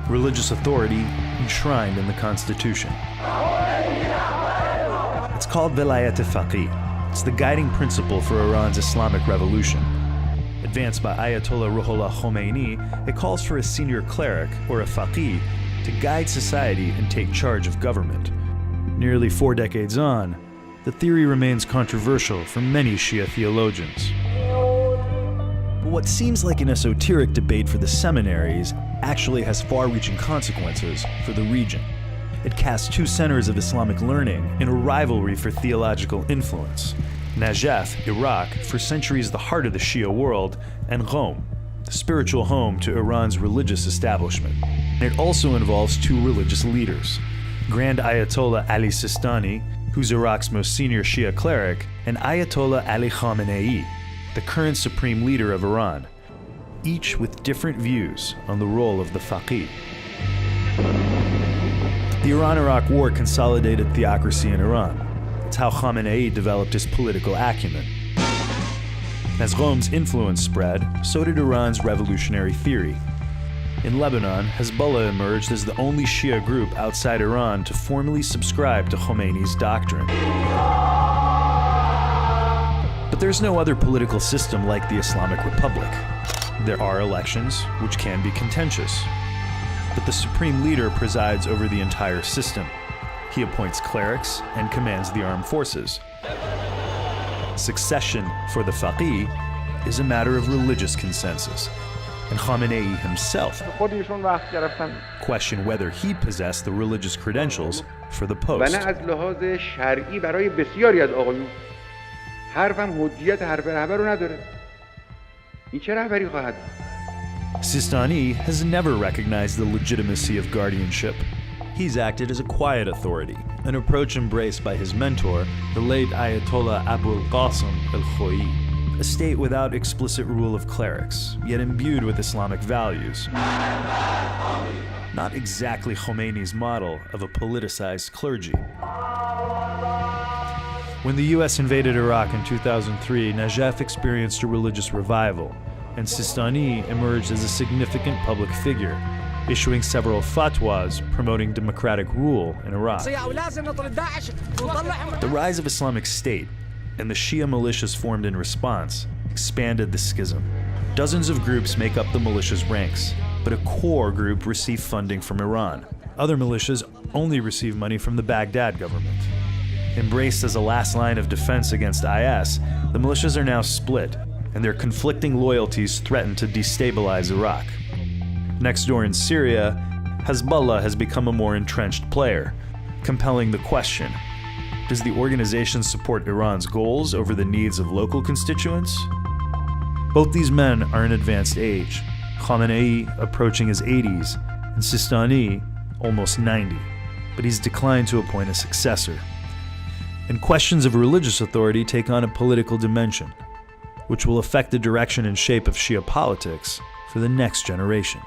religious authority enshrined in the constitution. It's called Velayat al-Faqih. It's the guiding principle for Iran's Islamic revolution. Advanced by Ayatollah Ruhollah Khomeini, it calls for a senior cleric, or a faqih, to guide society and take charge of government. Nearly 4 decades on, the theory remains controversial for many Shia theologians. But what seems like an esoteric debate for the seminaries actually has far-reaching consequences for the region. It casts 2 centers of Islamic learning in a rivalry for theological influence. Najaf, Iraq, for centuries the heart of the Shia world, and Qom, the spiritual home to Iran's religious establishment. It also involves 2 religious leaders, Grand Ayatollah Ali Sistani, who's Iraq's most senior Shia cleric, and Ayatollah Ali Khamenei, the current supreme leader of Iran, each with different views on the role of the faqih. The Iran-Iraq War consolidated theocracy in Iran. It's how Khamenei developed his political acumen. As Qom's influence spread, so did Iran's revolutionary theory. In Lebanon, Hezbollah emerged as the only Shia group outside Iran to formally subscribe to Khomeini's doctrine. But there's no other political system like the Islamic Republic. There are elections, which can be contentious. But the supreme leader presides over the entire system. He appoints clerics and commands the armed forces. Succession for the faqih is a matter of religious consensus, and Khamenei himself questioned whether he possessed the religious credentials for the post. Sistani has never recognized the legitimacy of guardianship. He's acted as a quiet authority, an approach embraced by his mentor, the late Ayatollah Abul Qasim al-Khoei, a state without explicit rule of clerics, yet imbued with Islamic values. Not exactly Khomeini's model of a politicized clergy. When the US invaded Iraq in 2003, Najaf experienced a religious revival, and Sistani emerged as a significant public figure, issuing several fatwas promoting democratic rule in Iraq. The rise of Islamic State and the Shia militias formed in response expanded the schism. Dozens of groups make up the militias' ranks, but a core group receive funding from Iran. Other militias only receive money from the Baghdad government. Embraced as a last line of defense against IS, the militias are now split, and their conflicting loyalties threaten to destabilize Iraq. Next door in Syria, Hezbollah has become a more entrenched player, compelling the question, does the organization support Iran's goals over the needs of local constituents? Both these men are in advanced age, Khamenei approaching his 80s, and Sistani almost 90, but he's declined to appoint a successor. And questions of religious authority take on a political dimension, which will affect the direction and shape of Shia politics for the next generation.